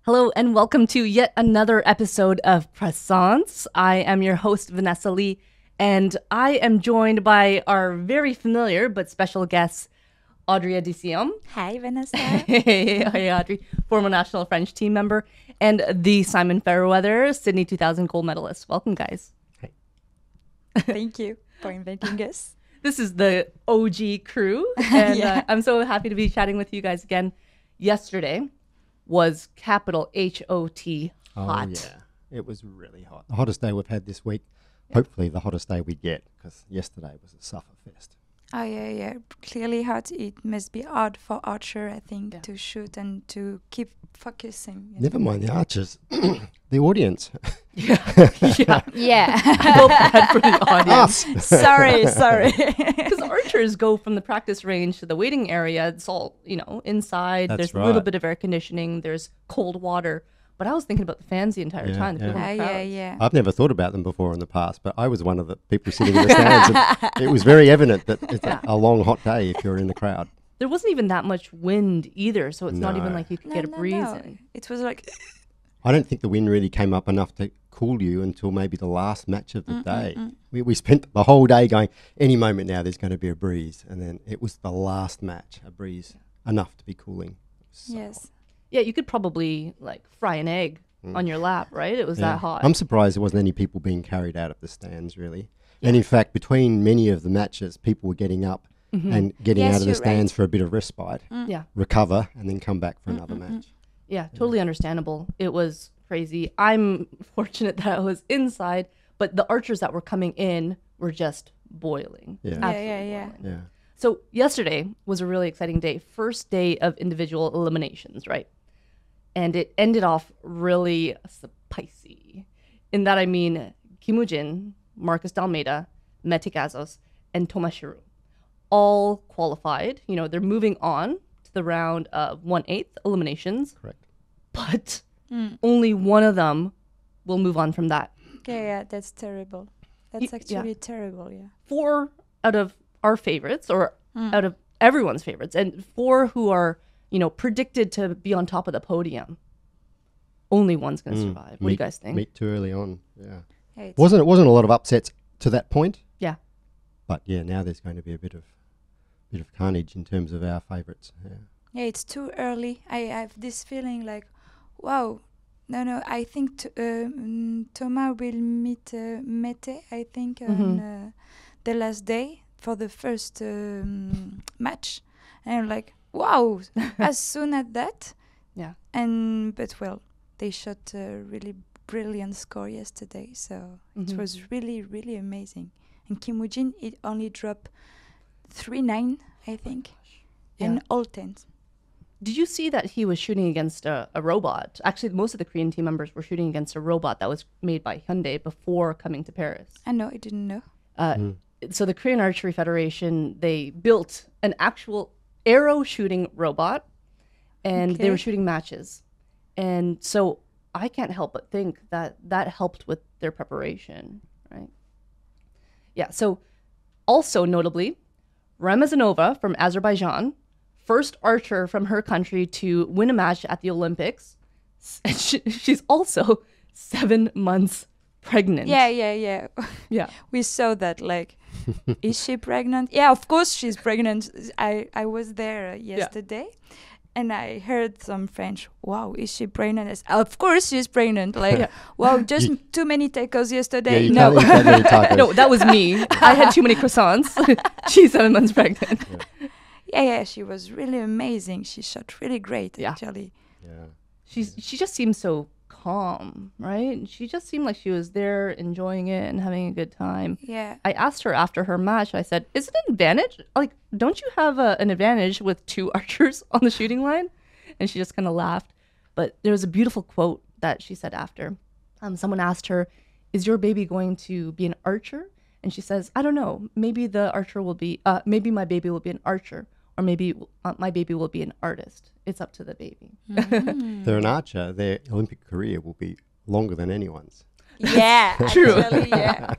Hello and welcome to yet another episode of Croissants. I am your host, Vanessa Lee, and I am joined by our very familiar but special guest, Audrey Adicium. Hi, Vanessa. Hey, Audrey, former national French team member, and the Simon Fairweather Sydney 2000 gold medalist. Welcome, guys. Hey. Thank you for inviting us. This is the OG crew, and I'm so happy to be chatting with you guys again. Yesterday was capital H-O-T hot. Oh, yeah. It was really hot. The hottest day we've had this week. Hopefully the hottest day we get, because yesterday was a sufferfest. Oh, yeah. Clearly hot. It must be hard for Archer, I think, to shoot and to keep focusing. Never mind the archers. The audience. Yeah. Yeah. I feel bad for the audience. Us. Sorry. Because archers go from the practice range to the waiting area. It's all, inside. That's There's a little right. bit of air conditioning. There's cold water. But I was thinking about the fans the entire time. The people in the crowd. Yeah. I've never thought about them before in the past, but I was one of the people sitting in the stands. And it was very evident that it's a long, hot day if you're in the crowd. There wasn't even that much wind either, so it's not even No. like you could get a breeze in. It was like... I don't think the wind really came up enough to cool you until maybe the last match of the day. We spent the whole day going, any moment now there's going to be a breeze. And then it was the last match, a breeze, enough to be cooling. So Yes. Yeah, you could probably fry an egg on your lap, right? It was Yeah. that hot. I'm surprised there wasn't any people being carried out of the stands, really. And in fact, between many of the matches, people were getting up and getting Yes, out of the you're stands right. for a bit of respite, Yeah. recover, and then come back for another match. Yeah, totally understandable. It was crazy. I'm fortunate that I was inside, but the archers that were coming in were just boiling. Yeah. Absolutely Yeah. boiling. Yeah. So yesterday was a really exciting day. First day of individual eliminations, right? And it ended off really spicy. In that I mean Kim Woo-jin, Marcus D'Almeida, Mete Gazos, and Thomas Giroux all qualified. They're moving on to the round of 1/8 eliminations, Correct. but only one of them will move on from that. Yeah, that's terrible. That's Yeah. actually terrible, yeah. 4 out of our favorites, or out of everyone's favorites, and 4 who are, predicted to be on top of the podium. Only one's going to survive. What do you guys think? Meet too early on. Yeah. Yeah, it's- It wasn't a lot of upsets to that point, Yeah. but yeah, now there's going to be a bit of carnage in terms of our favourites. Yeah. Yeah, it's too early. I have this feeling like, wow, no. I think Thomas will meet Mete, I think, on the last day for the first match. And I'm like, wow, as soon as that. Yeah. But they shot a really brilliant score yesterday. So it was really, really amazing. And Kim Woo-jin, it only dropped 3-9, I think, and all 10s. Did you see that he was shooting against a robot? Actually, most of the Korean team members were shooting against a robot that was made by Hyundai before coming to Paris. I know, I didn't know. So the Korean Archery Federation, they built an actual arrow shooting robot, and they were Okay. shooting matches. And so I can't help but think that that helped with their preparation, right? Yeah, so also notably, Ramazanova from Azerbaijan, first archer from her country to win a match at the Olympics. And she's also 7 months pregnant. Yeah. Yeah. We saw that, is she pregnant? Yeah, of course she's pregnant. I was there yesterday, and I heard some French, wow, is she pregnant? I said, of course she's pregnant. Wow, just too many tacos yesterday. you No. can't eat that many tacos. No, that was me. I had too many croissants. She's 7 months pregnant. Yeah, she was really amazing. She shot really great, Yeah. actually. Yeah. She just seemed so calm, right? She just seemed like she was there enjoying it and having a good time. Yeah. I asked her after her match, I said, is it an advantage? Don't you have an advantage with 2 archers on the shooting line? And she just kind of laughed. But there was a beautiful quote that she said after. Someone asked her, is your baby going to be an archer? And she says, I don't know. Maybe maybe my baby will be an archer, or maybe my baby will be an artist. It's up to the baby. If they're an archer, their Olympic career will be longer than anyone's. Yeah, True. actually, yeah.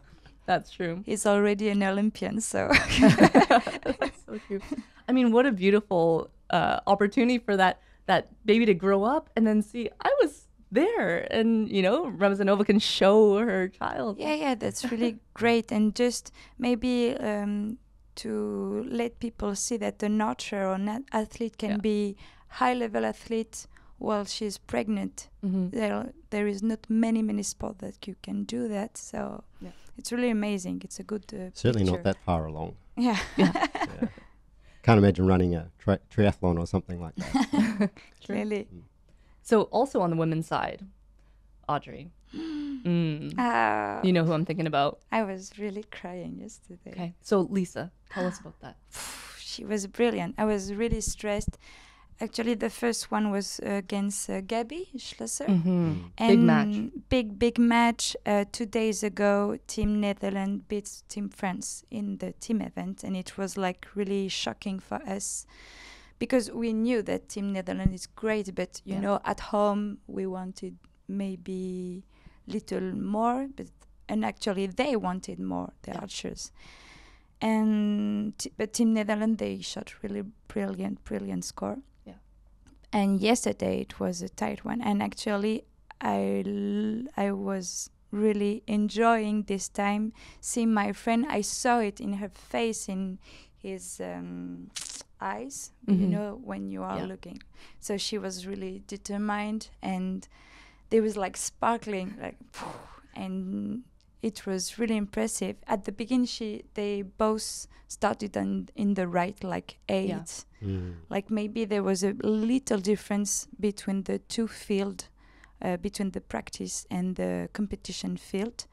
That's true. He's already an Olympian, so. That's so true. I mean, what a beautiful opportunity for that that baby to grow up and then see I was there, and Ramazanova can show her child. Yeah, that's really great. And just maybe to let people see that an archer or an athlete can be high-level athlete while she's pregnant. There is not many sports that you can do that. So it's really amazing. It's a good certainly picture. not that far along. Yeah. Yeah. Can't imagine running a triathlon or something like that. Really. So also on the women's side, Audrey. You know who I'm thinking about. I was really crying yesterday. Okay. So Lisa, tell us about that. She was brilliant. I was really stressed. Actually, the first one was against Gabi Schlosser. And Big match. Big match. 2 days ago, Team Netherlands beats Team France in the team event. And it was like really shocking for us because we knew that Team Netherlands is great. But, you know, at home, we wanted maybe little more. And actually, they wanted more, the archers. But Team Netherlands, they shot really brilliant score. And yesterday it was a tight one. And actually, I was really enjoying this time, seeing my friend. I saw it in her face, in his eyes, you know, when you are looking. So she was really determined, and they was like sparkling, like, and it was really impressive. At the beginning, they both started in the right, like 8. Yeah. Like maybe there was a little difference between the two field, between the practice and the competition field.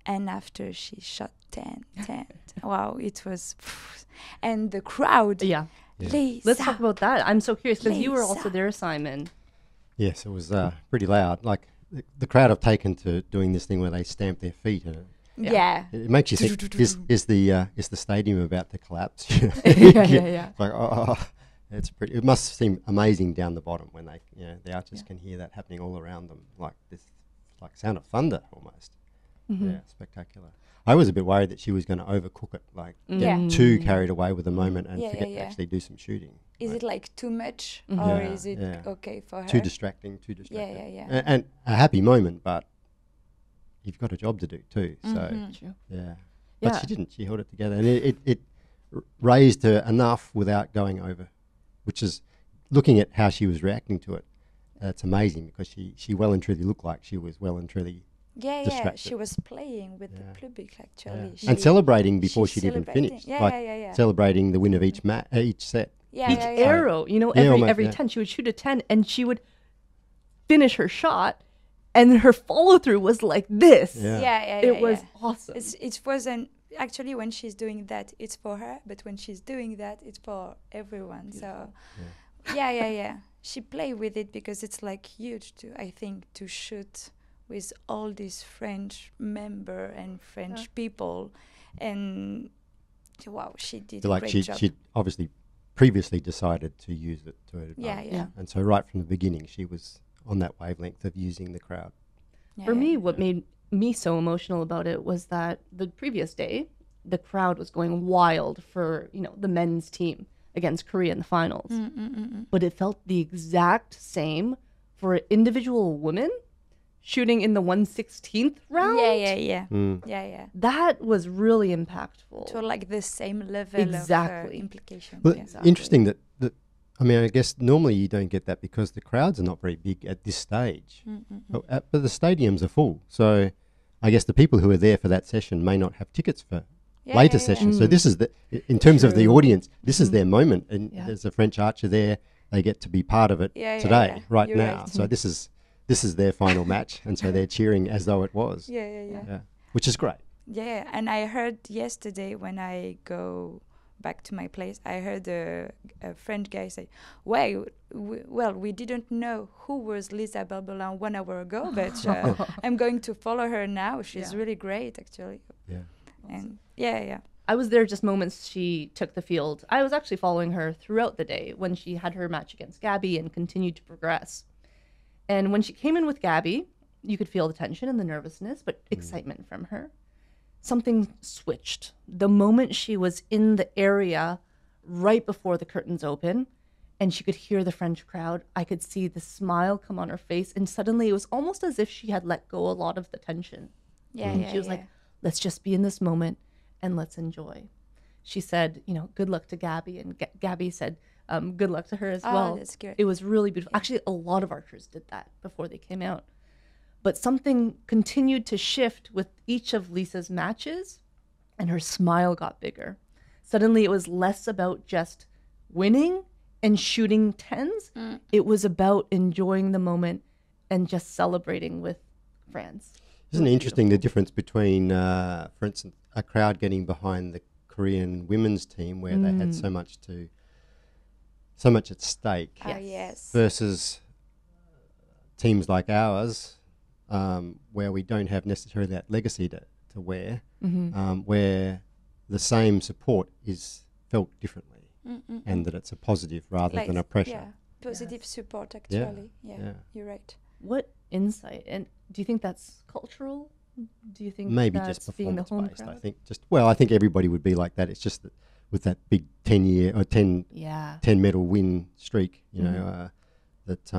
And after she shot 10. Wow, it was... And the crowd. Yeah. Lisa, let's talk about that. I'm so curious because you were also Lisa. there, Simon. Yes, it was pretty loud. Like the crowd have taken to doing this thing where they stamp their feet. Yeah. It makes you think, is the stadium about to collapse? Yeah. Like, it's pretty. It must seem amazing down the bottom when they, the archers can hear that happening all around them, like this, like sound of thunder almost. Yeah, spectacular. I was a bit worried that she was going to overcook it, like get too carried away with the moment and forget to actually do some shooting. Is it like too much, or is it okay for her? Too distracting. Yeah. And a happy moment, but you've got a job to do too. So but she didn't. She held it together, and it raised her enough without going over, which is, looking at how she was reacting to it, it's amazing because she well and truly looked like she was well and truly distracted. She was playing with the public actually, and celebrating before she'd even finished. Celebrating the win of each set. Each arrow, every 10, she would shoot a 10 and she would finish her shot, and her follow through was like this. It was awesome. It wasn't actually, when she's doing that, it's for her, but when she's doing that, it's for everyone. So she played with it because it's like huge to shoot with all these French member and French people, and wow, she did a great job. She obviously previously decided to use it to her advantage. And so right from the beginning, she was on that wavelength of using the crowd. For me, what made me so emotional about it was that the previous day, the crowd was going wild for, the men's team against Korea in the finals. But it felt the exact same for individual women shooting in the 1/16th round. Yeah. That was really impactful. To like the same level of implication. Well, interesting that I guess normally you don't get that because the crowds are not very big at this stage. But the stadiums are full. So I guess the people who are there for that session may not have tickets for later sessions. So this is in terms of the audience, this is their moment. And there's a French archer there. They get to be part of it today, right You're now. Right. So this is their final match. And so they're cheering as though it was. Which is great. Yeah. And I heard yesterday when I go back to my place, I heard a French guy say, we didn't know who was Lisa Belbelin 1 hour ago, but I'm going to follow her now. She's really great, actually. And I was there just moments she took the field. I was actually following her throughout the day when she had her match against Gabi and continued to progress. And when she came in with Gabi, you could feel the tension and the nervousness, but excitement from her. Something switched. The moment she was in the area right before the curtains open, and she could hear the French crowd. I could see the smile come on her face, and suddenly it was almost as if she had let go a lot of the tension. Yeah, And yeah, she was yeah. like, let's just be in this moment and let's enjoy. She said, you know, good luck to Gabby, and Gabby said, good luck to her as well. That's good. It was really beautiful. Actually, a lot of archers did that before they came out. But something continued to shift with each of Lisa's matches, and her smile got bigger. Suddenly, it was less about just winning and shooting tens. It was about enjoying the moment and just celebrating with friends. Isn't it interesting the difference between, for instance, a crowd getting behind the Korean women's team where they had so much at stake Yes. versus teams like ours, where we don't have necessarily that legacy to wear, where the same support is felt differently, and that it's a positive rather than a pressure. Yeah, positive support actually. Yeah, you're right. What insight? And do you think that's cultural? Do you think Maybe that's just being the home performance-based, crowd? I think. I think everybody would be like that. It's just that with that big 10-year or 10 medal win streak, you know, that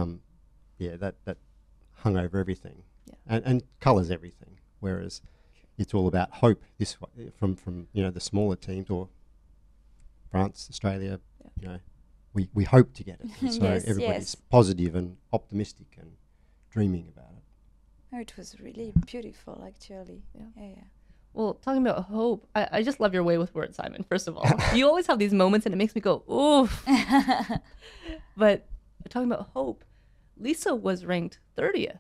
hung over everything, and colours everything. Whereas it's all about hope. This from you know, the smaller teams, or France, Australia, you know, we hope to get it. And so everybody's positive and optimistic and dreaming about it. Oh, it was really beautiful, actually. Yeah. Well, talking about hope, I just love your way with words, Simon, first of all. You always have these moments and it makes me go, oof. But talking about hope, Lisa was ranked 30th,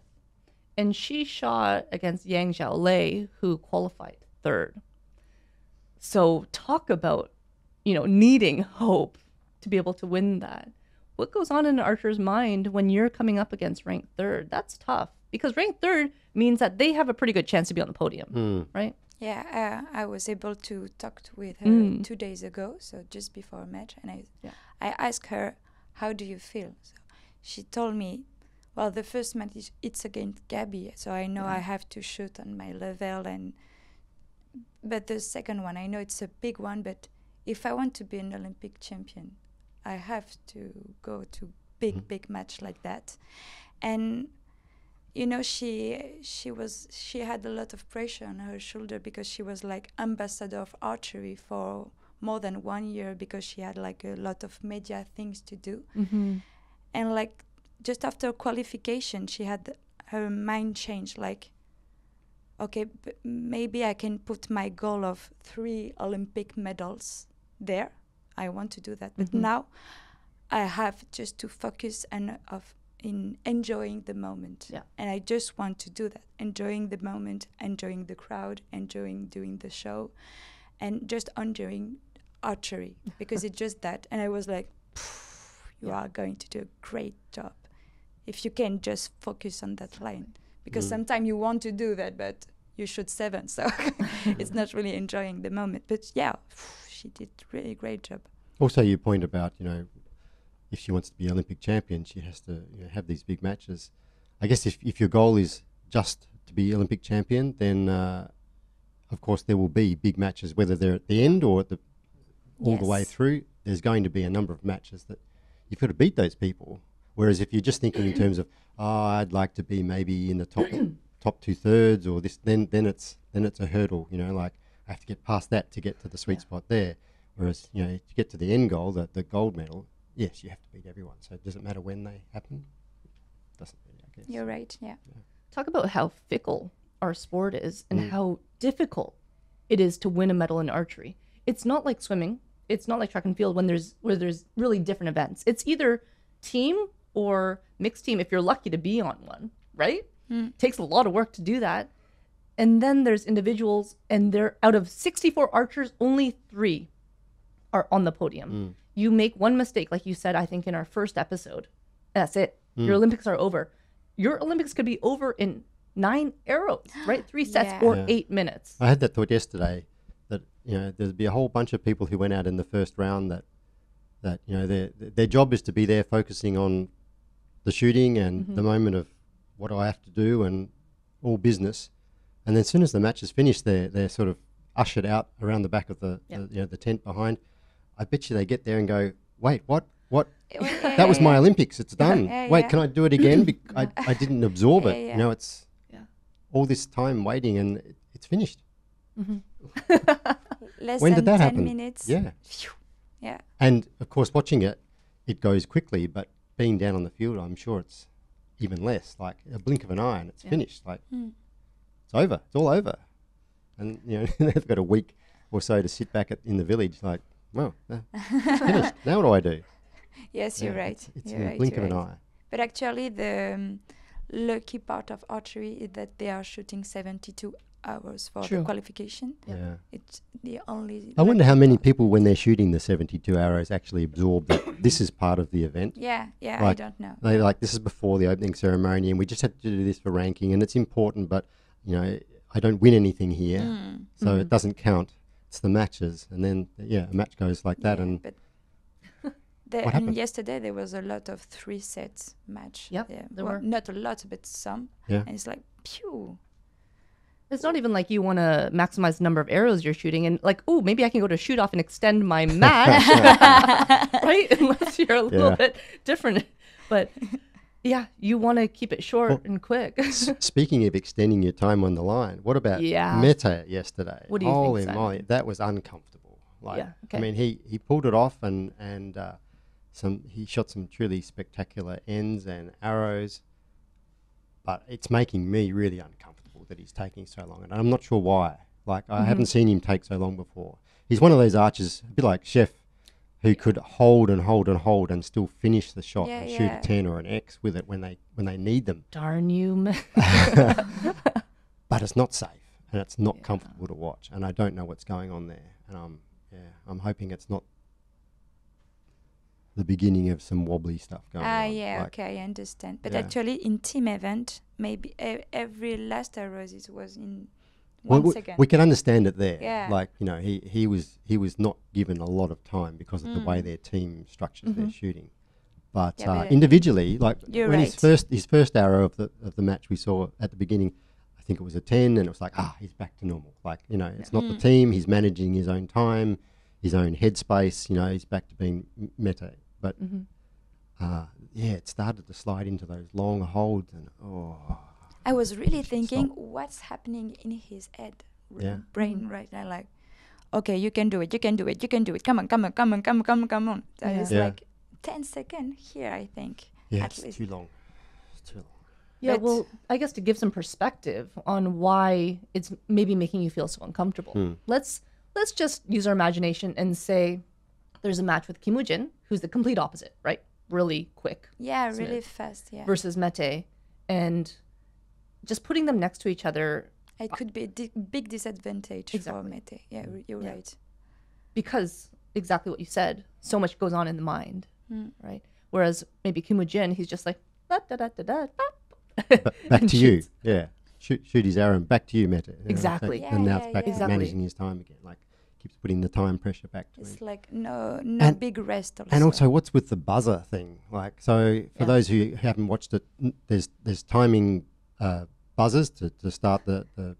and she shot against Yang Xiaolei, who qualified 3rd. So talk about, you know, needing hope to be able to win that. What goes on in an archer's mind when you're coming up against ranked 3rd? That's tough, because ranked 3rd means that they have a pretty good chance to be on the podium, right? Yeah, I was able to talk with her 2 days ago, so just before a match, and I asked her, how do you feel? So she told me, well, the first match it's against Gabby, so I know I have to shoot on my level, but the second one, I know it's a big one, but if I want to be an Olympic champion, I have to go to big match like that. And you know, she had a lot of pressure on her shoulder because she was like ambassador of archery for more than 1 year, because she had like a lot of media things to do. And like just after qualification, she had her mind changed, like, okay, maybe I can put my goal of 3 Olympic medals there. I want to do that, but now I have just to focus in enjoying the moment. And I just want to do that, enjoying the moment, enjoying the crowd, enjoying doing the show, and just enjoying archery, because it's just that. And I was like, you are going to do a great job if you can just focus on that line, because sometimes you want to do that, but you shoot 7, so it's not really enjoying the moment. But yeah, she did really great job. Also, your point about, you know, if she wants to be Olympic champion, she has to, you know, have these big matches. I guess if your goal is just to be Olympic champion, then of course there will be big matches, whether they're at the end or at all the way through. There's going to be a number of matches that you've got to beat those people. Whereas if you're just thinking in terms of, I'd like to be maybe in the top 2/3 or this, then it's a hurdle. You know, like I have to get past that to get to the sweet spot there. Whereas, you know, to get to the end goal, the gold medal, yes, you have to beat everyone. So it doesn't matter when they happen. Doesn't really, I guess. You're right. Yeah. Talk about how fickle our sport is and how difficult it is to win a medal in archery. It's not like swimming. It's not like track and field where there's really different events. It's either team or mixed team if you're lucky to be on one, right? Takes a lot of work to do that. And then there's individuals, and they're out of 64 archers, only 3 are on the podium. You make one mistake, like you said, I think in our first episode, that's it. Your Olympics are over. Your Olympics could be over in 9 arrows, right? 3 sets or 8 minutes. I had that thought yesterday, that, you know, there'd be a whole bunch of people who went out in the first round that you know, their job is to be there focusing on the shooting and the moment of what do I have to do and all business. And then as soon as the match is finished, they're sort of ushered out around the back of the tent behind. I bet you they get there and go, wait, what? what? Yeah, That was my yeah. Olympics. It's done. Yeah, Wait, yeah. can I do it again? I didn't absorb it. Yeah, yeah. You know, it's Yeah. all this time waiting and it's finished. Less When than did that 10 happen? minutes. Yeah. Phew. Yeah. And of course, watching it, it goes quickly, but being down on the field, I'm sure it's even less. Like a blink of an eye and it's finished. Like it's over. It's all over. And you know, they've got a week or so to sit back in the village. Like, well, it's finished. Now what do I do? Yes, you're Yeah, right. It's You're in a right, blink you're of an right. eye. But actually, the lucky part of archery is that they are shooting 72 hours for True. the qualification. Yeah. It's the only. I wonder lucky how many part. people, when they're shooting the 72 arrows, actually absorb that this is part of the event. Yeah, yeah, Like, I don't know. They like, this is before the opening ceremony, and we just had to do this for ranking, and it's important, but you know, I don't win anything here, so it doesn't count. It's the matches, and then a match goes like that, Yeah, and but What and happened? yesterday there was a lot of 3 sets match. Yep, Yeah. there Well, were. not a lot, but some. Yeah. And it's like, pew. It's not even like you want to maximize the number of arrows you're shooting and like, oh, maybe I can go to shoot off and extend my match, right? Unless you're a little Yeah. bit different. But yeah, you want to keep it short Well, and quick. Speaking of extending your time on the line, what about Yeah. Meta yesterday? What do you think, Holy Simon? moly, that was uncomfortable. Like, Yeah, okay. I mean, he pulled it off, and he shot some truly spectacular ends and arrows, but it's making me really uncomfortable that he's taking so long, and I'm not sure why. Like, I haven't seen him take so long before. He's one of those archers, a bit like Chef, who could hold and hold and hold and still finish the shot Yeah, and shoot yeah. a 10 or an X with it when they need them. Darn you, man. But it's not safe and it's not comfortable to watch, and I don't know what's going on there. And I'm hoping it's not the beginning of some wobbly stuff going on. Yeah, Like, okay, I understand. But Yeah. actually, in team event, maybe every last arrow was in Well, 1 second. we can understand it there. Yeah. Like, you know, he was not given a lot of time because of the way their team structures their shooting. But, Yeah, but individually, like you're when right. his first arrow of the match we saw at the beginning, I think it was a 10, and it was like, he's back to normal. Like, you know, it's not the team. He's managing his own time, his own headspace. You know, he's back to being meta. But it started to slide into those long holds, and I was really should thinking, stop. what's happening in his head, Yeah. brain right now? Like, okay, you can do it, you can do it, you can do it. Come on, come on, come on, come on, come on, come on. That Yeah. is Yeah. like 10 seconds here, I think. yeah, at it's least. too long. It's too long. Yeah, But- well, I guess to give some perspective on why it's maybe making you feel so uncomfortable. Let's just use our imagination and say there's a match with Kim Woo-jin, who's the complete opposite, right? Really quick Yeah, Smith really fast, yeah. versus Mete, and just putting them next to each other It could be a big disadvantage Exactly. for Mete. Yeah, you're Yeah. right. because exactly what you said, so much goes on in the mind, right? Whereas maybe Kim Woo-jin, he's just like da da da da da. Back and to you. shoots. Yeah. Shoot his arrow and back to you, Meta. You know, Exactly. and now it's Yeah, back yeah. to Exactly. managing his time again. Like, keeps putting the time pressure back to him. It's like no And- big rest also. And also, what's with the buzzer thing? Like, so for Yeah. those who haven't watched it, there's timing buzzers to start the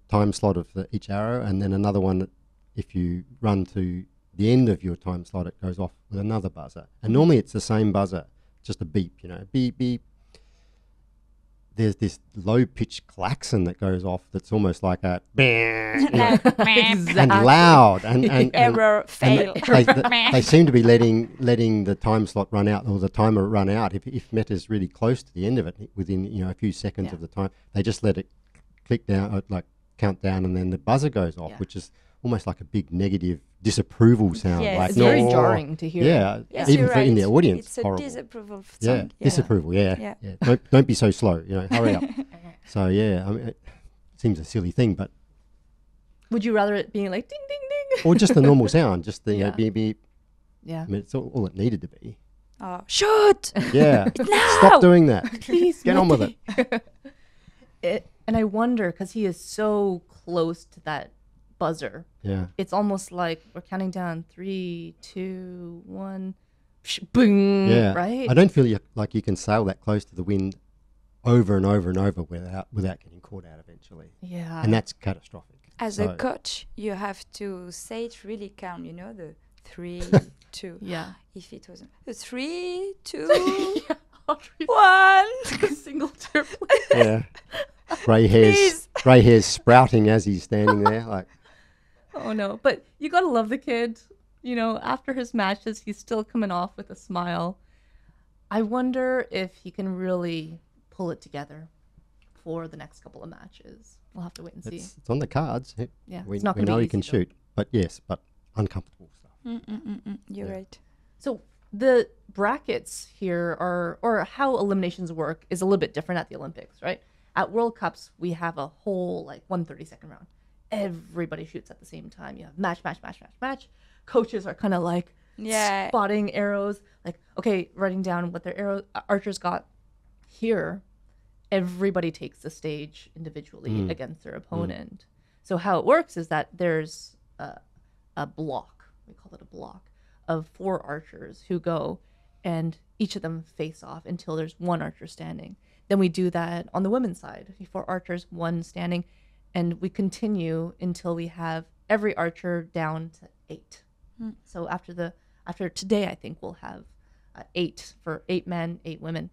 time slot of each arrow, and then another one that if you run to the end of your time slot, it goes off with another buzzer. And normally it's the same buzzer, just a beep, you know, beep, beep. There's this low-pitched klaxon that goes off that's almost like a you know, and loud and Error, fail. they seem to be letting the time slot run out, or the timer run out. If Meta's really close to the end of it, within a few seconds Yeah. of the time, they just let it click down, like count down, and then the buzzer goes off, Yeah. which is almost like a big negative disapproval sound. Yes. Like, It's very "No." jarring to hear. Yeah, Yes, even you're for in the right. audience, It's a horrible. disapproval Yeah, song. disapproval. Yeah, Yeah. yeah. Don't be so slow. You know, hurry up. So yeah, I mean, it seems a silly thing, but Would you rather it being like ding ding ding? or just the normal sound, just the Yeah. beep beep. Yeah. I mean, it's all it needed to be. Oh, shoot! Yeah, Now! stop doing that. Please Get on with it. And I wonder because he is so close to that buzzer. Yeah, It's almost like we're counting down 3, 2, 1, boom. yeah. Right. I don't feel like you can sail that close to the wind over and over and over without getting caught out eventually, Yeah. and that's catastrophic. As So- a coach, you have to say it really calm, you know, the 3-2. Yeah. If it was 3-2, Yeah, Audrey's 1. a single triple. Yeah. Please. Grey hairs sprouting as he's standing there. Like, Oh no, but you gotta love the kid. You know, after his matches, he's still coming off with a smile. I wonder if he can really pull it together for the next couple of matches. We'll have to wait and see. it's on the cards. Yeah, we it's not we gonna know be he can easy, though. shoot, but uncomfortable stuff. You're Yeah. right. So the brackets here are, or how eliminations work, is a little bit different at the Olympics, right? At World Cups, we have a whole like 1 30-second round. Everybody shoots at the same time. You have match, match, match, match, match. Coaches are kind of like spotting arrows, like, okay, writing down what their archers got. Here, everybody takes the stage individually against their opponent. So how it works is that there's a block, we call it a block, of 4 archers who go, and each of them face off until there's 1 archer standing. Then we do that on the women's side, 4 archers, 1 standing, and we continue until we have every archer down to 8. So after today, I think we'll have 8 for 8 men, 8 women.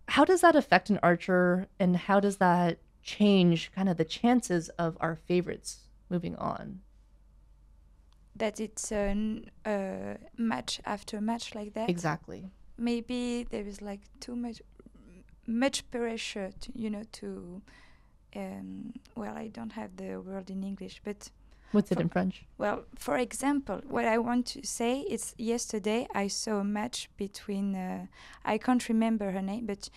How does that affect an archer, and how does that change kind of the chances of our favorites moving on? That it's a match after match like that. Exactly. Maybe there is like too much pressure to well, I don't have the word in English, but What's it in French? well, for example, what I want to say is yesterday I saw a match between I can't remember her name, but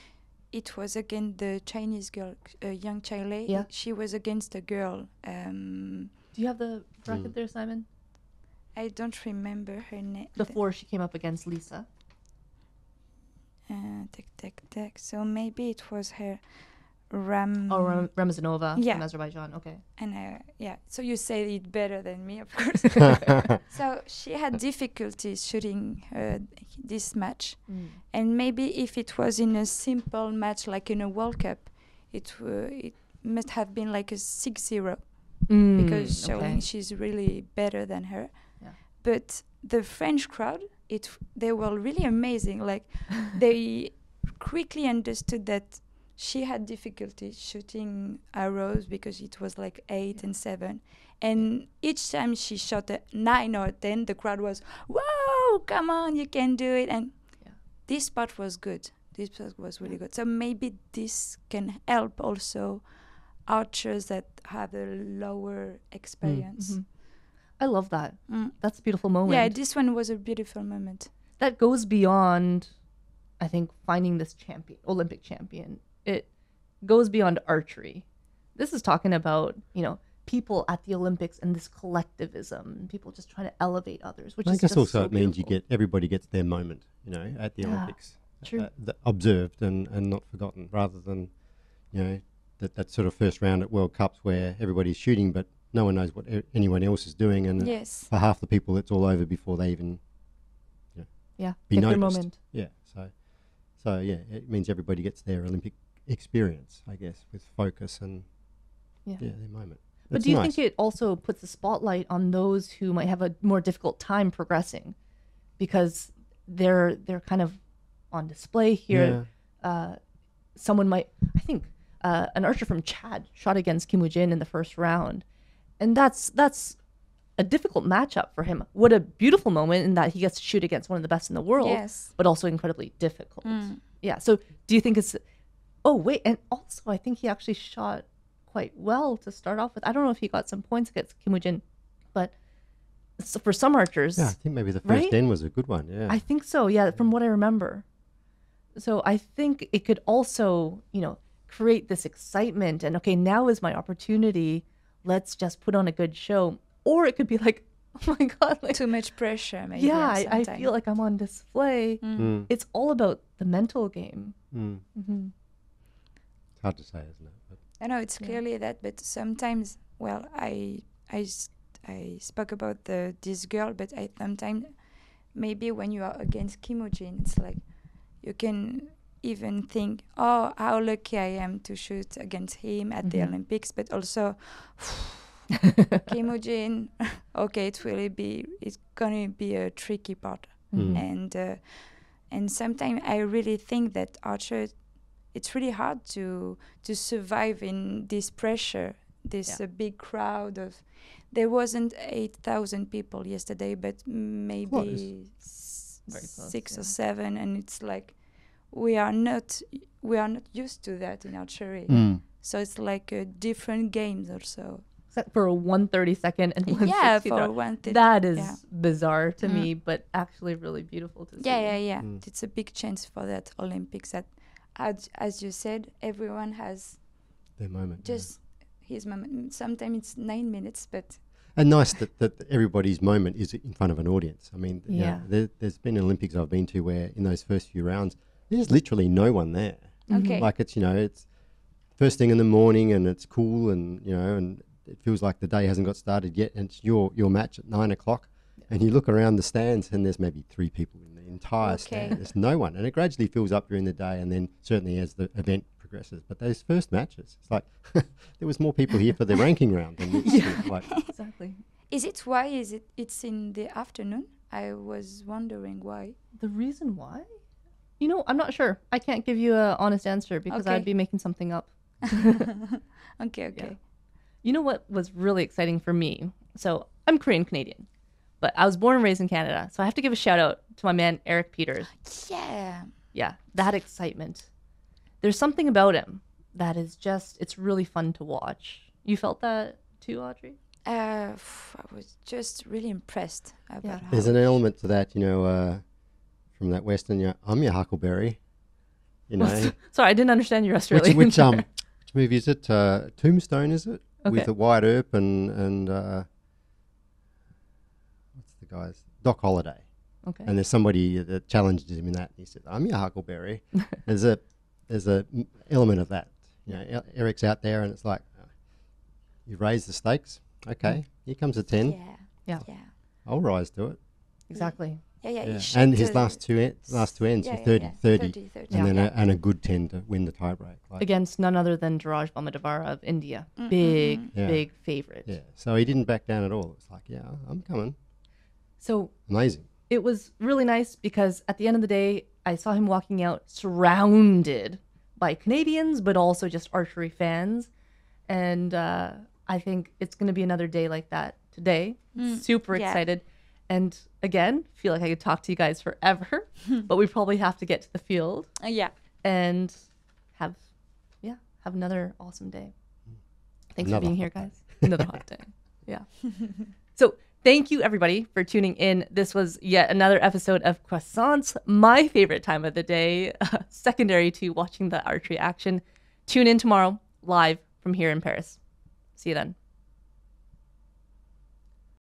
it was against the Chinese girl, young Chile. Yeah. She was against a girl. Do you have the bracket there, Simon? I don't remember her name. Before she came up against Lisa. Tick. So maybe it was her Ramazanova Yeah. from Azerbaijan. Okay. And so you say it better than me, of course. So she had difficulties shooting this match, and maybe if it was in a simple match like in a World Cup, it must have been like a 6-0 because showing she's really better than her. Yeah. But the French crowd, they were really amazing. Like they quickly understood that she had difficulty shooting arrows because it was like 8 and 7. And each time she shot a 9 or 10, the crowd was, whoa, come on, you can do it. And this part was good. This part was really good. So maybe this can help also archers that have a lower experience. I love that. That's a beautiful moment. Yeah, this one was a beautiful moment. That goes beyond, I think, finding this Olympic champion. It goes beyond archery. This is talking about, people at the Olympics and this collectivism, people just trying to elevate others, which I is guess just also so it means beautiful. everybody gets their moment, at the Olympics. True. Observed and not forgotten, rather than, that sort of first round at World Cups where everybody's shooting, but no one knows what anyone else is doing. And Yes. for half the people, it's all over before they even be get their noticed. moment. Yeah. So it means everybody gets their Olympic experience, I guess, with focus and their moment. But It's do you nice. think it also puts a spotlight on those who might have a more difficult time progressing because they're kind of on display here? Someone might, I think, an archer from Chad shot against Kim Woo-jin in the first round, and that's a difficult matchup for him. What a beautiful moment in that he gets to shoot against one of the best in the world, Yes. but also incredibly difficult. Yeah. So do you think it's? Oh wait, and also I think he actually shot quite well to start off with. I don't know if he got some points against Kim Woo-jin, but for some archers, Yeah, I think maybe the first right? den was a good one. Yeah. I think so. Yeah, from what I remember. So I think it could also, create this excitement and okay, now is my opportunity. Let's just put on a good show. Or it could be like, oh my God, like Too much pressure, maybe. yeah, I sometime. feel like I'm on display. It's all about the mental game. It's hard to say, isn't it? But I know it's clearly that, but sometimes, well, I spoke about this girl, but I sometimes maybe when you are against Kim Woo-jin, it's like you can even think, oh, how lucky I am to shoot against him at the Olympics, but also Kimujin, okay, it's gonna be a tricky part. And sometimes I really think that archer, it's really hard to survive in this pressure, this big crowd of. There wasn't 8,000 people yesterday, but maybe six or seven, and it's like we are not used to that in archery. So it's like different games or so. Except for a 132nd and 160. Yeah, for 130. That is bizarre to me, but actually really beautiful to see. Yeah. It's a big chance for that Olympics. That, as you said, everyone has their moment. Just his moment. Sometimes it's 9 minutes, but. And nice that everybody's moment is in front of an audience. I mean, you know, there's been Olympics I've been to where in those first few rounds, there's literally no one there. Okay. Like it's, you know, it's first thing in the morning and it's cool and, you know, and it feels like the day hasn't got started yet, and it's your match at 9 o'clock, and you look around the stands and there's maybe 3 people in the entire stand. There's no one, and it gradually fills up during the day, and then certainly as the event progresses. But those first matches, it's like there was more people here for the ranking round than like. Exactly. Is it why? It's in the afternoon? I was wondering why. The reason why? You know, I'm not sure. I can't give you an honest answer because I'd be making something up. Okay. Yeah. You know what was really exciting for me? So I'm Korean Canadian, but I was born and raised in Canada. So I have to give a shout out to my man, Eric Peters. Yeah. Yeah, that excitement. There's something about him that is just, it's really fun to watch. You felt that too, Audrey? I was just really impressed about how. There's an element to that, you know, from that Western, I'm your Huckleberry, you know. Sorry, I didn't understand your Australian. Which movie is it? Tombstone, is it? Okay. With the Wyatt Earp and what's the guy's? Doc Holliday. Okay. And there's somebody that challenges him in that. He said, "I'm your Huckleberry." there's a element of that. You know, Eric's out there, and it's like, you raise the stakes. Okay, here comes a 10. Yeah. I'll rise to it. Exactly. Yeah. And his last two ends, 30, and then a good 10 to win the tiebreak. Like, against none other than Jiraj Bamadavara of India. Big favorite. Yeah, so he didn't back down at all. It's like, I'm coming. So amazing. It was really nice because at the end of the day, I saw him walking out surrounded by Canadians, but also just archery fans. And I think it's going to be another day like that today. Super excited. And again, feel like I could talk to you guys forever, but we probably have to get to the field. And have another awesome day. Thanks for being here, guys. Another hot day. Yeah. So thank you, everybody, for tuning in. This was yet another episode of Croissants, my favorite time of the day, secondary to watching the archery action. Tune in tomorrow, live from here in Paris. See you then.